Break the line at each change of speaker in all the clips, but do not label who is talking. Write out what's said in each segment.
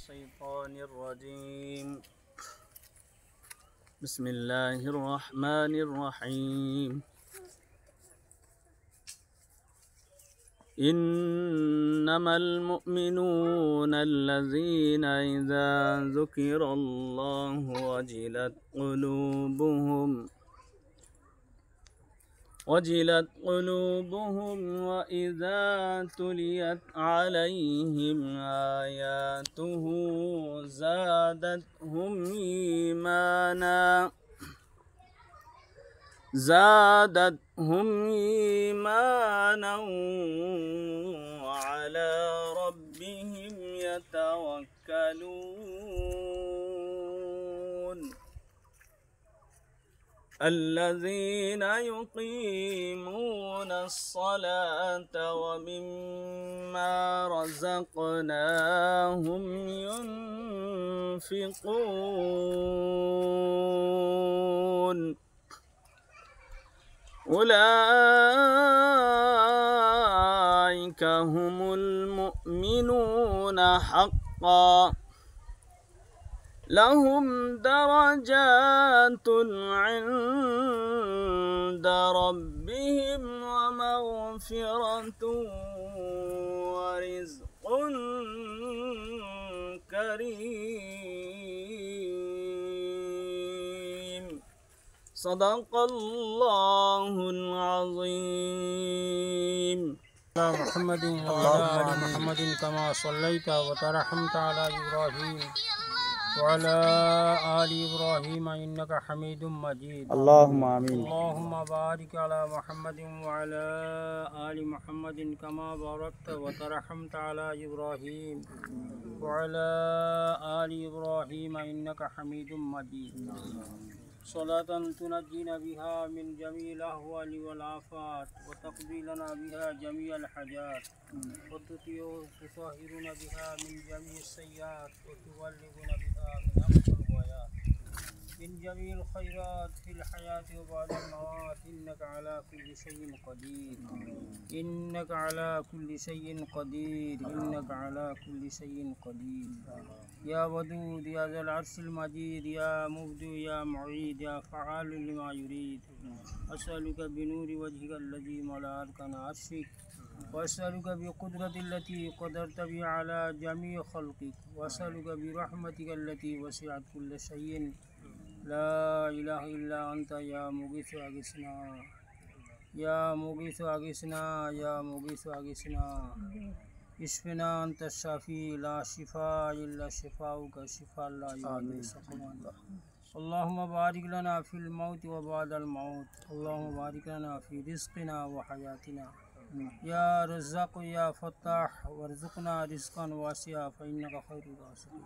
الشيطان الرجيم. بسم الله الرحمن الرحيم. إنما المؤمنون الذين إذا ذكر الله وجلت قلوبهم وإذا تليت عليهم آياته زادتهم إيمانا وعلى ربهم يتوكلون. الذين يقيمون الصلاة ومما رزقناهم ينفقون أولئك هم المؤمنون حقا لهم درجات عند ربهم ومغفرة ورزق كريم. صدق الله العظيم.
على محمد وعلى آل محمد كما صليت وترحمت على إبراهيم وعلى آل إبراهيم إنك حميد مجيد.
اللهم آمين.
اللهم بارك على محمد وعلى آل محمد كما باركت وترحمت على إبراهيم وعلى آل إبراهيم إنك حميد مجيد. صلاة تنجينا بها من جميع الأهوال والآفات وتقضي لنا بها جميع الحاجات وتطهرنا بها من جميع السيئات وتبلغنا بها من أقصى الغايات من جميع الخيرات في الحياة وبعد الموات. إنك على كل شيء قدير. إنك على كل شيء قدير. إنك على كل شيء قدير. يا ودود يا ذا العرش المجيد يا مبدئ يا معيد يا فعال لما يريد. أسألك بنور وجهك الذي ملأ أركان عرشك وأسألك بقدرة التي قدرت بها على جميع خلقك وأسألك برحمتك التي وسعت كل شيء لا إله إلا أنت يا مغيث أغثنا يا مغيث أغثنا يا مغيث أغثنا. اشفنا أنت الشافي لا شفاء إلا شفاؤك شفاء لا يغادر سقما. اللهم بارك لنا في الموت وبعد الموت. اللهم بارك لنا في رزقنا وحياتنا يا رزاق يا فتاح وارزقنا رزقا واسعا فإنك خير الرازقين.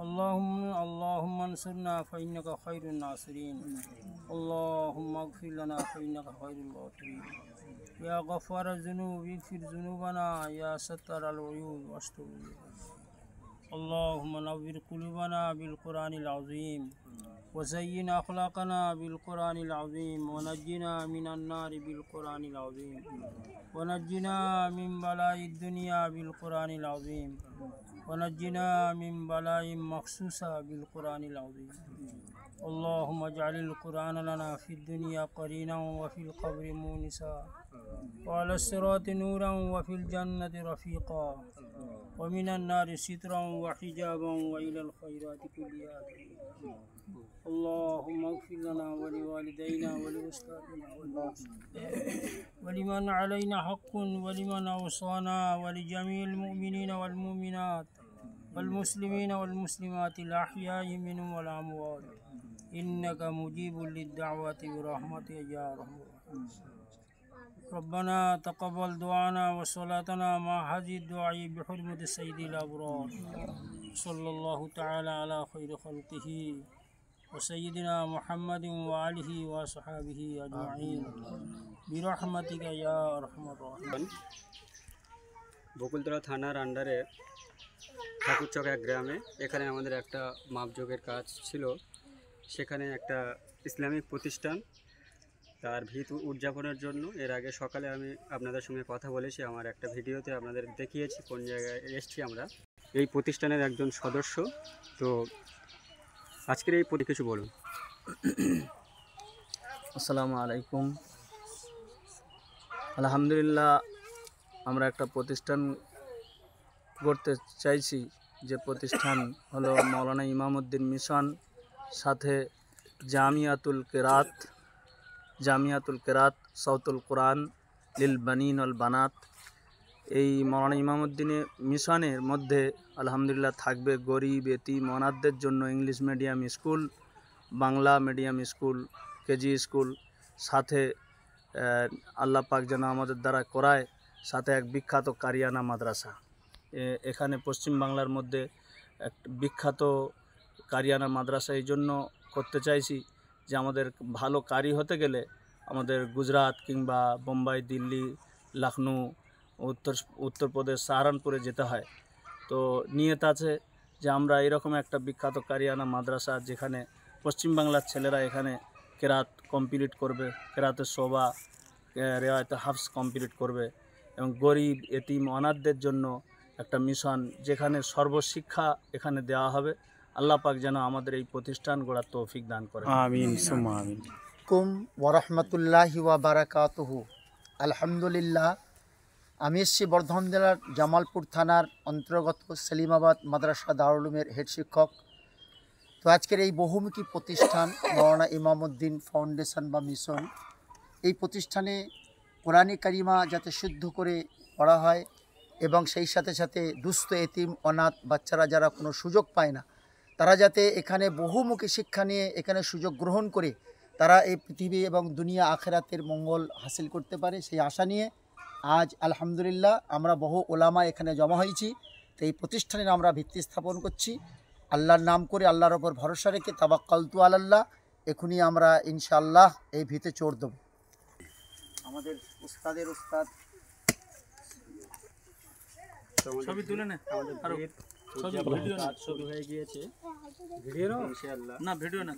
اللهم انصرنا فإنك خير الناصرين. اللهم اغفر لنا فإنك خير الغافرين. يا غفار الذنوب اغفر ذنوبنا يا ستر العيوب واستر. اللهم نور قلوبنا بالقرآن العظيم وزين أخلاقنا بالقرآن العظيم ونجنا من النار بالقرآن العظيم ونجنا من بلاء الدنيا بالقرآن العظيم ونجنا من بلاء مخصوصة بالقرآن العظيم. اللهم اجعل القرآن لنا في الدنيا قرينا وفي القبر مونسا وعلى الصراط نورا وفي الجنة رفيقا ومن النار سترا وحجابا وإلى الخيرات كلها. اللهم اغفر لنا ولوالدينا ولأستاذنا ولمن علينا حق ولمن أوصانا ولجميع المؤمنين والمؤمنات والمسلمين والمسلمات الأحياء منهم والأموات إنك مجيب للدعوات برحمتك يا أرحم الراحمين. ربنا تقبل دعانا وصلاتنا مع هذه الدعاء بحرمة سيد الأبرار صلى الله تعالى على خير خلقه وسيدنا محمد وآله وصحابه أجمعين برحمتك يا أرحم الراحمين.
বকুলতলা থানার আন্ডারে ঠাকুরচক এক গ্রামে এখানে আমাদের একটা মাপযোগের কাজ ছিল। সেখানে একটা ইসলামিক প্রতিষ্ঠান তার ভিত উদযাপনের জন্য এর আগে সকালে আমি আপনাদের সঙ্গে কথা বলেছি, আমার একটা ভিডিওতে আপনাদের দেখিয়েছি কোন জায়গায় এসেছি আমরা। এই প্রতিষ্ঠানের একজন সদস্য। তো আজকের এই কিছু বলুন।
আসসালামু আলাইকুম। আলহামদুলিল্লাহ, আমরা একটা প্রতিষ্ঠান করতে চাইছি, যে প্রতিষ্ঠান হলো মাওলানা ইমামউদ্দিন মিশন, সাথে জামিয়াতুল কেরাত সাউতুল কোরআন লিল বানিন ওয়াল বানাত। এই মাওলানা ইমামউদ্দিনের মিশনের মধ্যে আলহামদুলিল্লাহ থাকবে গরিব এতিম অনাথদের জন্য English medium school, Bangla medium school, KG school, সাথে আল্লাহ পাক যেন আমাদের দ্বারা করায়, সাথে এক বিখ্যাত কারিয়ানা মাদ্রাসা। এখানে পশ্চিম বাংলার মধ্যে এক বিখ্যাত কারিয়ানা মাদ্রাসা এই জন্য করতে চাইছি যে আমাদের ভালো কারি হতে গেলে আমাদের গুজরাট কিংবা বোম্বাই, দিল্লি, লখনউ, উত্তরপ্রদেশ, সাহারানপুরে যেতে হয়। তো নিয়ত আছে যে আমরা এরকম একটা বিখ্যাত কারিয়ানা মাদ্রাসা, যেখানে পশ্চিমবাংলার ছেলেরা এখানে কেরাত কমপ্লিট করবে, কেরাতের শোভা, রেওয়ায়তে হাফস কমপ্লিট করবে, এবং গরিব এতিম অনাথদের জন্য একটা মিশন, যেখানে সর্বশিক্ষা এখানে দেওয়া হবে। আল্লাহ পাক যেন আমাদের এই প্রতিষ্ঠান গড়ার তৌফিক দান করে।
আমিন সুম্মা আমিন।
কুম ওয়ারহমতুল্লাহি ওয়া বারাকাতুহু। আলহামদুলিল্লাহ, আমি এসছি বর্ধমান জেলার জামালপুর থানার অন্তর্গত সেলিমাবাদ মাদ্রাসা দারুল উলুমের হেড শিক্ষক। তো আজকের এই বহুমুখী প্রতিষ্ঠান মাওলানা ইমামউদ্দিন ফাউন্ডেশন বা মিশন, এই প্রতিষ্ঠানে কোরআনে কারিমা যাতে শুদ্ধ করে পড়া হয়, এবং সেই সাথে সাথে দুস্থ এতিম অনাথ বাচ্চারা যারা কোনো সুযোগ পায় না, তারা যাতে এখানে বহুমুখী শিক্ষা নিয়ে এখানে সুযোগ গ্রহণ করে তারা এই পৃথিবী এবং দুনিয়া আখেরাতের মঙ্গল হাসিল করতে পারে, সেই আশা নিয়ে আজ আলহামদুলিল্লাহ আমরা বহু ওলামা এখানে জমা হয়েছি। তো এই প্রতিষ্ঠানের আমরা ভিত্তি স্থাপন করছি আল্লাহর নাম করে, আল্লাহর ওপর ভরসা রেখে। তাওয়াক্কালতু আলাল্লাহ, এখনই আমরা ইনশাআল্লাহ এই ভিতে চোর দেব। আমাদের উস্তাদের উস্তাদ
ছবি তুলে নে,
আমাদের
ছবি ভিডিও না, ছবি হয়ে গিয়েছে, ভিডিও না, ভিডিও না।